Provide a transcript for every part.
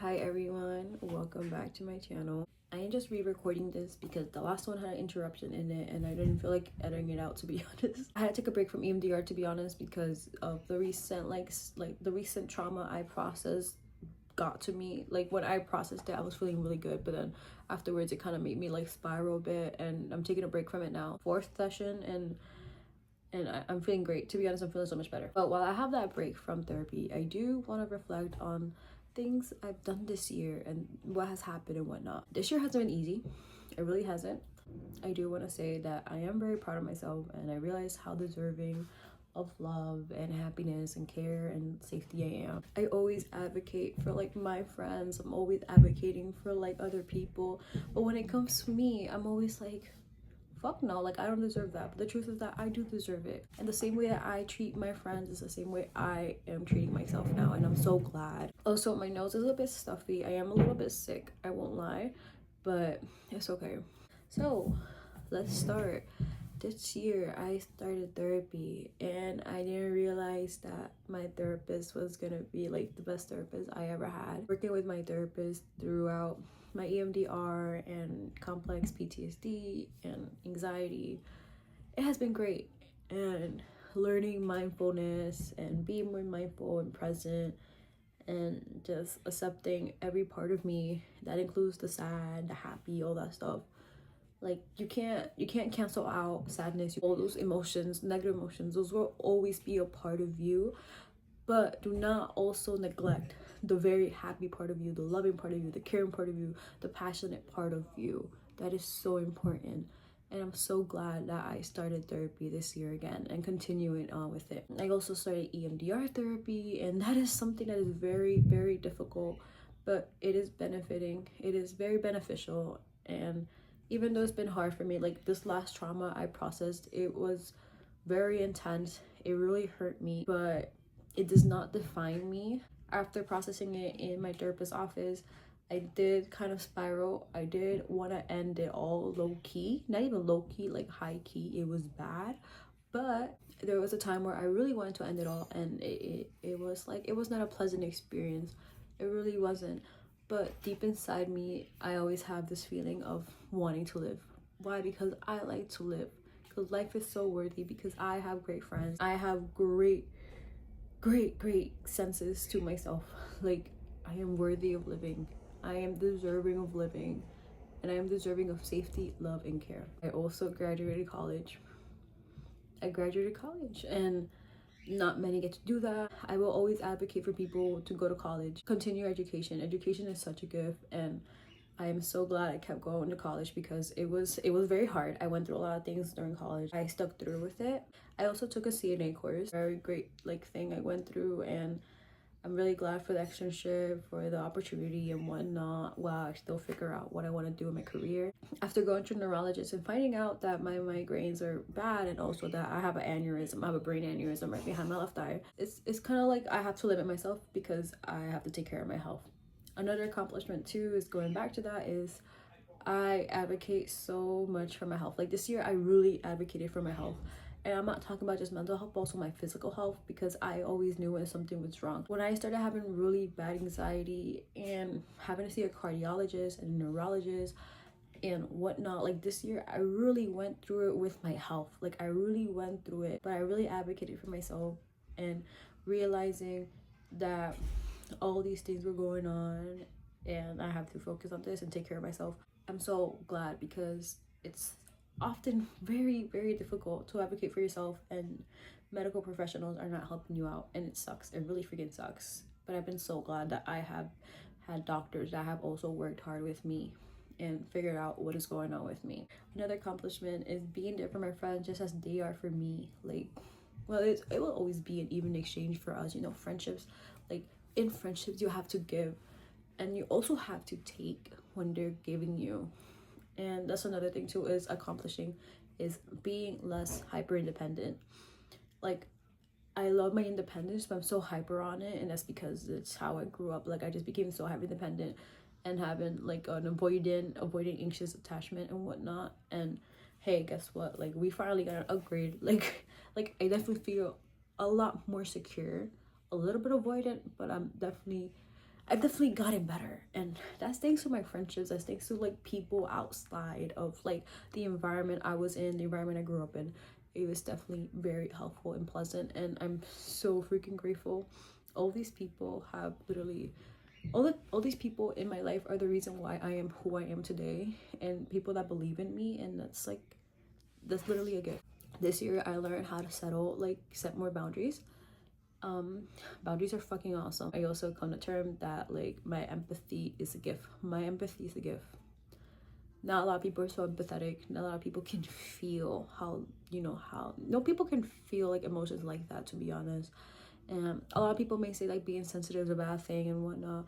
Hi everyone, welcome back to my channel. I am just re-recording this because the last one had an interruption in it and I didn't feel like editing it out, to be honest. I had to take a break from EMDR, to be honest, because of the recent the recent trauma I processed got to me. Like when I processed it, I was feeling really good, but then afterwards it kind of made me like spiral a bit, and I'm taking a break from it now. Fourth session, and I'm feeling great. To be honest, I'm feeling so much better. But while I have that break from therapy, I do want to reflect on things I've done this year and what has happened and whatnot. This year hasn't been easy. It really hasn't. I do want to say that I am very proud of myself, and I realize how deserving of love and happiness and care and safety I am. I always advocate for like my friends. I'm always advocating for like other people. But when it comes to me, I'm always like, fuck no, like I don't deserve that. But the truth is that I do deserve it. And the same way that I treat my friends is the same way I am treating myself now, and I'm so glad. Also, my nose is a bit stuffy. I am a little bit sick, I won't lie, but it's okay. So let's start. This year I started therapy, and I didn't realize that my therapist was gonna be like the best therapist I ever had. Working with my therapist throughout my EMDR and complex PTSD and anxiety, it has been great. And learning mindfulness and being more mindful and present and just accepting every part of me, that includes the sad, the happy, all that stuff. Like you can't cancel out sadness, all those emotions, negative emotions. Those will always be a part of you, but do not also neglect the very happy part of you, the loving part of you, the caring part of you, the passionate part of you. That is so important. And I'm so glad that I started therapy this year again and continuing on with it. I also started EMDR therapy, and that is something that is very, very difficult, but it is benefiting. It is very beneficial. And even though it's been hard for me, like this last trauma I processed, it was very intense. It really hurt me, but it does not define me. After processing it in my therapist's office, I did kind of spiral. I did want to end it all low key, not even low key, like high key. It was bad, but there was a time where I really wanted to end it all, and it was like, it was not a pleasant experience. It really wasn't. But deep inside me, I always have this feeling of wanting to live. Why? Because I like to live. Because life is so worthy. Because I have great friends. I have great senses to myself. Like, I am worthy of living. I am deserving of living. And I am deserving of safety, love, and care. I also graduated college. And not many get to do that. I will always advocate for people to go to college, continue education. Education is such a gift, and I am so glad I kept going to college because it was very hard. I went through a lot of things during college. I stuck through with it. I also took a CNA course, very great like thing I went through, and I'm really glad for the externship, for the opportunity and whatnot, while I still figure out what I want to do in my career. After going to a neurologist and finding out that my migraines are bad, and also that I have an aneurysm, I have a brain aneurysm right behind my left eye, it's kind of like I have to limit myself because I have to take care of my health. Another accomplishment too is going back to that is I advocate so much for my health. Like this year I really advocated for my health. And I'm not talking about just mental health, but also my physical health, because I always knew when something was wrong. When I started having really bad anxiety and having to see a cardiologist and a neurologist and whatnot, like this year I really went through it with my health. Like I really went through it, but I really advocated for myself, and realizing that all these things were going on and I have to focus on this and take care of myself. I'm so glad, because it's often very, very difficult to advocate for yourself, and medical professionals are not helping you out, and it sucks. It really freaking sucks. But I've been so glad that I have had doctors that have also worked hard with me and figured out what is going on with me. Another accomplishment is being there for my friends just as they are for me. Like, well, it will always be an even exchange for us, you know. Friendships, like in friendships you have to give, and you also have to take when they're giving you. And that's another thing too, is accomplishing, is being less hyper independent. Like I love my independence, but I'm so hyper on it, and that's because it's how I grew up. Like I just became so hyper independent and having like an avoiding anxious attachment and whatnot. And hey, guess what, like we finally got an upgrade. Like I definitely feel a lot more secure, a little bit avoidant, but I'm definitely I've definitely gotten better, and that's thanks to my friendships. That's thanks to like people outside of like the environment I was in, the environment I grew up in. It was definitely very helpful and pleasant, and I'm so freaking grateful. All these people have literally all these people in my life are the reason why I am who I am today, and people that believe in me, and that's literally a gift. This year I learned how to set more boundaries. Boundaries are fucking awesome. I also come to term that like my empathy is a gift. My empathy is a gift. Not a lot of people are so empathetic. Not a lot of people can feel how no people can feel like emotions like that, to be honest. And a lot of people may say like being sensitive is a bad thing and whatnot,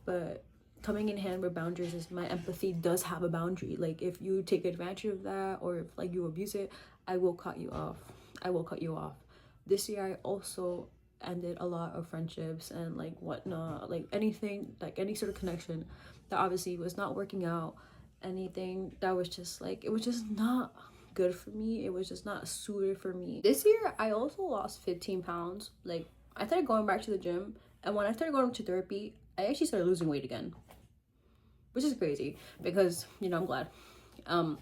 but coming in hand with boundaries is my empathy does have a boundary. Like if you take advantage of that, or if like you abuse it, I will cut you off. I will cut you off. This year I also ended a lot of friendships and like whatnot, like anything, like any sort of connection that obviously was not working out, anything that was just like, it was just not good for me, it was just not suited for me. This year I also lost 15 pounds. Like I started going back to the gym, and when I started going to therapy, I actually started losing weight again, which is crazy because I'm glad. I'm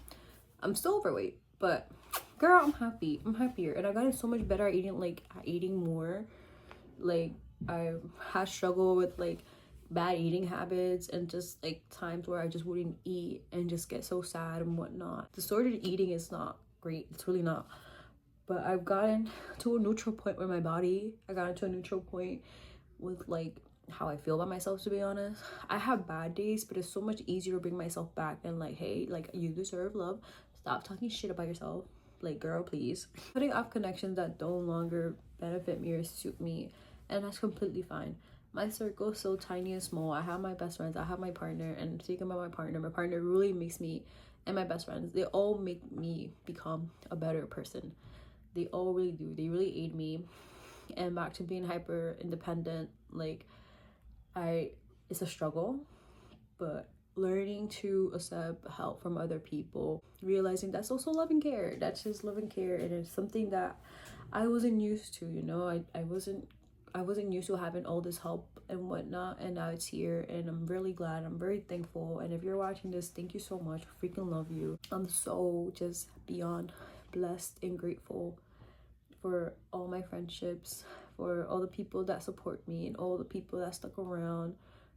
still overweight, but girl, I'm happy. I'm happier, and I've gotten so much better at eating more. Like I had struggled with like bad eating habits and just like times where I just wouldn't eat and just get so sad and whatnot. Disordered eating is not great. It's really not. But I've gotten to a neutral point with my body. I got into a neutral point with like how I feel about myself, to be honest. I have bad days, but it's so much easier to bring myself back and like, hey, like you deserve love. Stop talking shit about yourself. Like, girl, please. Putting off connections that no longer benefit me or suit me, and that's completely fine. My circle is so tiny and small. I have my best friends, I have my partner, and speaking about my partner really makes me, and my best friends, they all make me become a better person. They all really do. They really aid me. And back to being hyper independent, like it's a struggle, but learning to accept help from other people, realizing that's also love and care. That's just love and care, and it's something that I wasn't used to. I wasn't used to having all this help and whatnot, and now it's here, and I'm really glad. I'm very thankful. And if you're watching this, thank you so much. I freaking love you. I'm so just beyond blessed and grateful for all my friendships, for all the people that support me, and all the people that stuck around.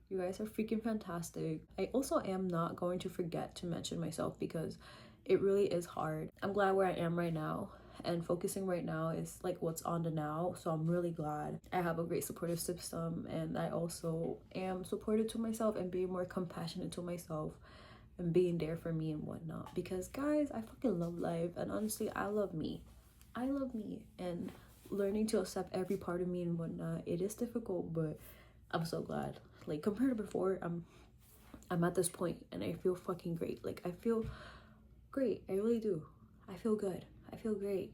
You guys are freaking fantastic. I also am not going to forget to mention myself because it really is hard. I'm glad where I am right now, and focusing right now is like what's on the now. So I'm really glad I have a great supportive system, and I also am supportive to myself and being more compassionate to myself and being there for me and whatnot. Because guys, I fucking love life, and honestly, I love me. I love me, and learning to accept every part of me and whatnot, it is difficult, but I'm so glad. Like compared to before, I'm at this point and I feel fucking great. Like I feel great. I really do. I feel good. I feel great.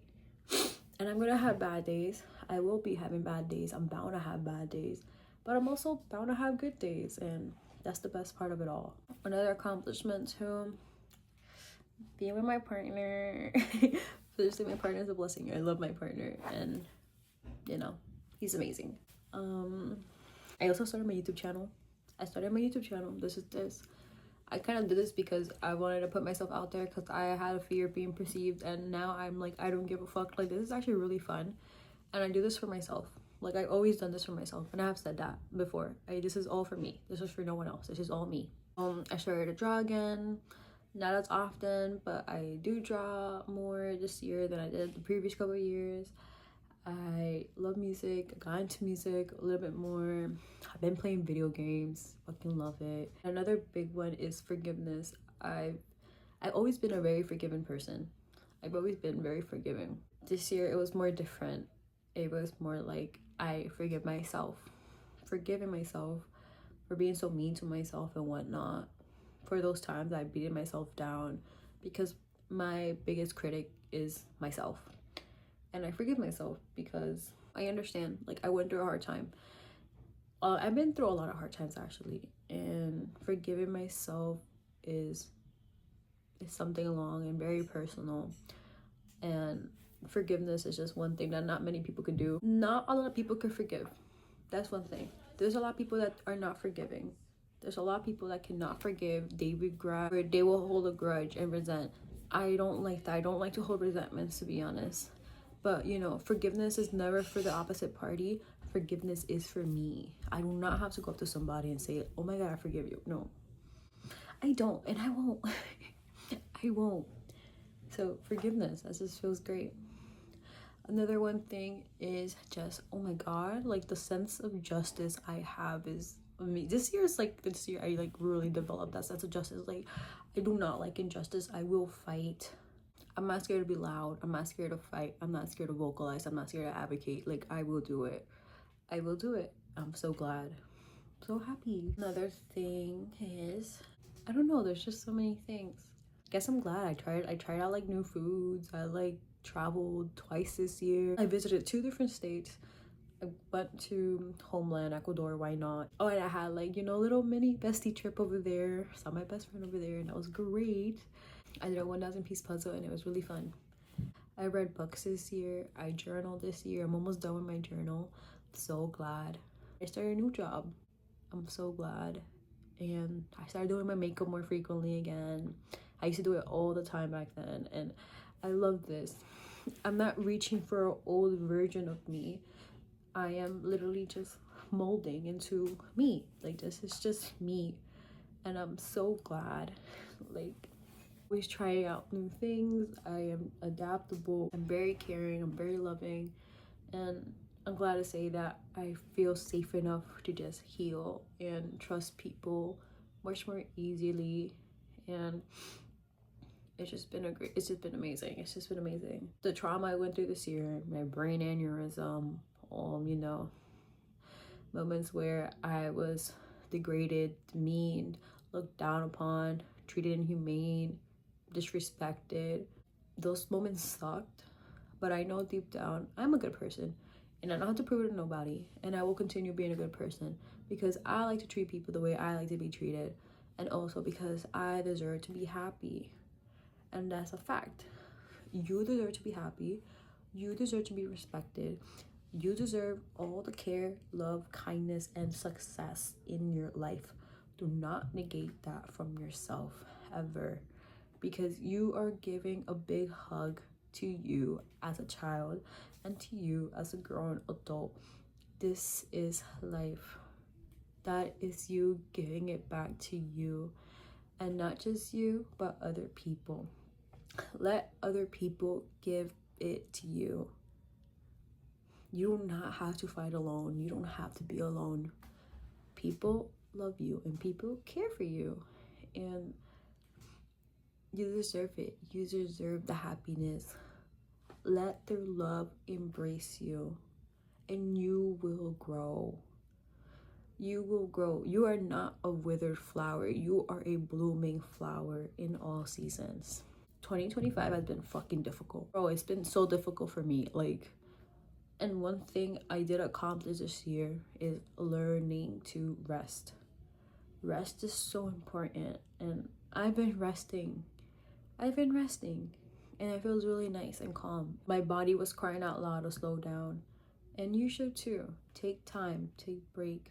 And I'm gonna have bad days. I will be having bad days. I'm bound to have bad days, but I'm also bound to have good days, and that's the best part of it all. Another accomplishment too, being with my partner. Seriously, my partner is a blessing. I love my partner, and he's amazing. I also started my YouTube channel. This. I kind of did this because I wanted to put myself out there because I had a fear of being perceived, and now I'm like, I don't give a fuck. Like, this is actually really fun, and I do this for myself. Like, I've always done this for myself, and I have said that before. This is all for me. This is for no one else. This is all me. I started to draw again. Not as often, but I do draw more this year than I did the previous couple of years. I love music. I got into music a little bit more. I've been playing video games. Fucking love it. Another big one is forgiveness. I've always been a very forgiving person. I've always been very forgiving. This year it was more different. It was more like I forgive myself. Forgiving myself for being so mean to myself and whatnot. For those times I beaten myself down, because my biggest critic is myself. And I forgive myself because I understand. Like, I went through a hard time. I've been through a lot of hard times actually, and forgiving myself is something long and very personal. And forgiveness is just one thing that not many people can do. Not a lot of people can forgive. That's one thing. There's a lot of people that are not forgiving. There's a lot of people that cannot forgive. They regret, or they will hold a grudge and resent. I don't like that. I don't like to hold resentments, to be honest. But you know, forgiveness is never for the opposite party. Forgiveness is for me. I do not have to go up to somebody and say, oh my God, I forgive you. No, I don't, and I won't. I won't. So forgiveness, that just feels great. Another one thing is just, oh my God, like the sense of justice I have is amazing. This year I like really developed that sense of justice. Like, I do not like injustice. I will fight. I'm not scared to be loud. I'm not scared to fight. I'm not scared to vocalize. I'm not scared to advocate. Like, I will do it. I will do it. I'm so glad. So happy. Another thing is, I don't know, there's just so many things. I guess I'm glad I tried out like new foods. I like traveled twice this year. I visited 2 different states. I went to homeland Ecuador, why not? Oh, and I had like, you know, a little mini bestie trip over there. Saw my best friend over there, and that was great. I did a 1,000 piece puzzle, and it was really fun. I read books this year. I journaled this year. I'm almost done with my journal. So glad. I started a new job. I'm so glad. And I started doing my makeup more frequently again. I used to do it all the time back then, and I love this. I'm not reaching for an old version of me. I am literally just molding into me. Like, this is just me, and I'm so glad. Like, always trying out new things. I am adaptable. I'm very caring. I'm very loving, and I'm glad to say that I feel safe enough to just heal and trust people much more easily. And it's just been amazing. It's just been amazing. The trauma I went through this year, my brain aneurysm, you know, moments where I was degraded, demeaned, looked down upon, treated inhumane, disrespected. Those moments sucked, but I know deep down I'm a good person, and I don't have to prove it to nobody, and I will continue being a good person because I like to treat people the way I like to be treated, and also because I deserve to be happy. And that's a fact. You deserve to be happy. You deserve to be respected. You deserve all the care, love, kindness, and success in your life. Do not negate that from yourself ever, because you are giving a big hug to you as a child and to you as a grown adult. This is life. That is you giving it back to you, and not just you, but other people. Let other people give it to you. You do not have to fight alone. You don't have to be alone. People love you and people care for you, and you deserve it. You deserve the happiness. Let their love embrace you, and you will grow. You will grow. You are not a withered flower. You are a blooming flower in all seasons. 2025 has been fucking difficult. Bro, it's been so difficult for me. Like, and one thing I did accomplish this year is learning to rest. Rest is so important, and I've been resting. And it feels really nice and calm. My body was crying out loud to slow down, and you should too. Take time, take break.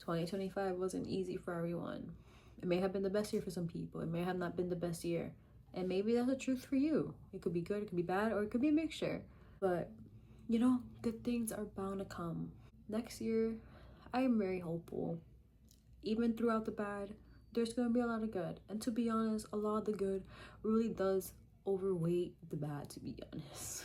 2025 wasn't easy for everyone. It may have been the best year for some people. It may have not been the best year. And maybe that's the truth for you. It could be good, it could be bad, or it could be a mixture. But, you know, good things are bound to come. Next year, I am very hopeful. Even throughout the bad, there's going to be a lot of good. And to be honest, a lot of the good really does overweight the bad, to be honest.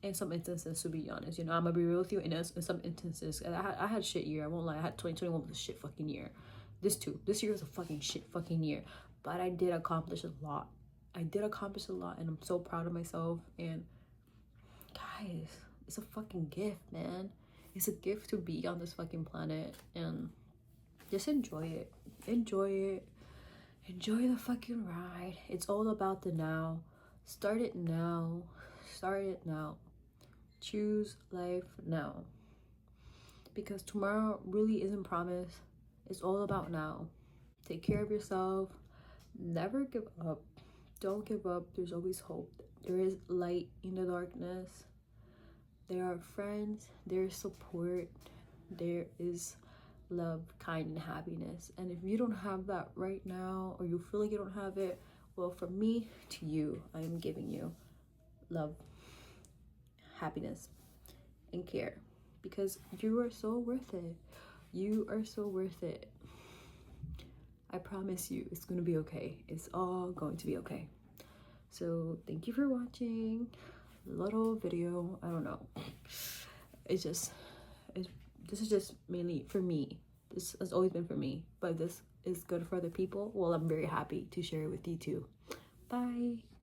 In some instances, to be honest, you know, I'm gonna be real with you. In some instances, I had a shit year. I won't lie. I had 2021 was a shit fucking year. This year was a fucking shit fucking year. But I did accomplish a lot. And I'm so proud of myself. And guys, it's a fucking gift, man. It's a gift to be on this fucking planet, and just enjoy it. Enjoy the fucking ride. It's all about the now. Start it now. Choose life now, because tomorrow really isn't promised. It's all about now. Take care of yourself. Never give up. Don't give up. There's always hope. There is light in the darkness. There are friends. There's support. there is love, kind, and happiness. And if you don't have that right now, or you feel like you don't have it, well, from me to you, I am giving you love, happiness, and care, because you are so worth it. You are so worth it. I promise you, it's gonna be okay. It's all going to be okay. So thank you for watching little video. I don't know, this is just mainly for me. This has always been for me, but this is good for other people. Well, I'm very happy to share it with you too. Bye.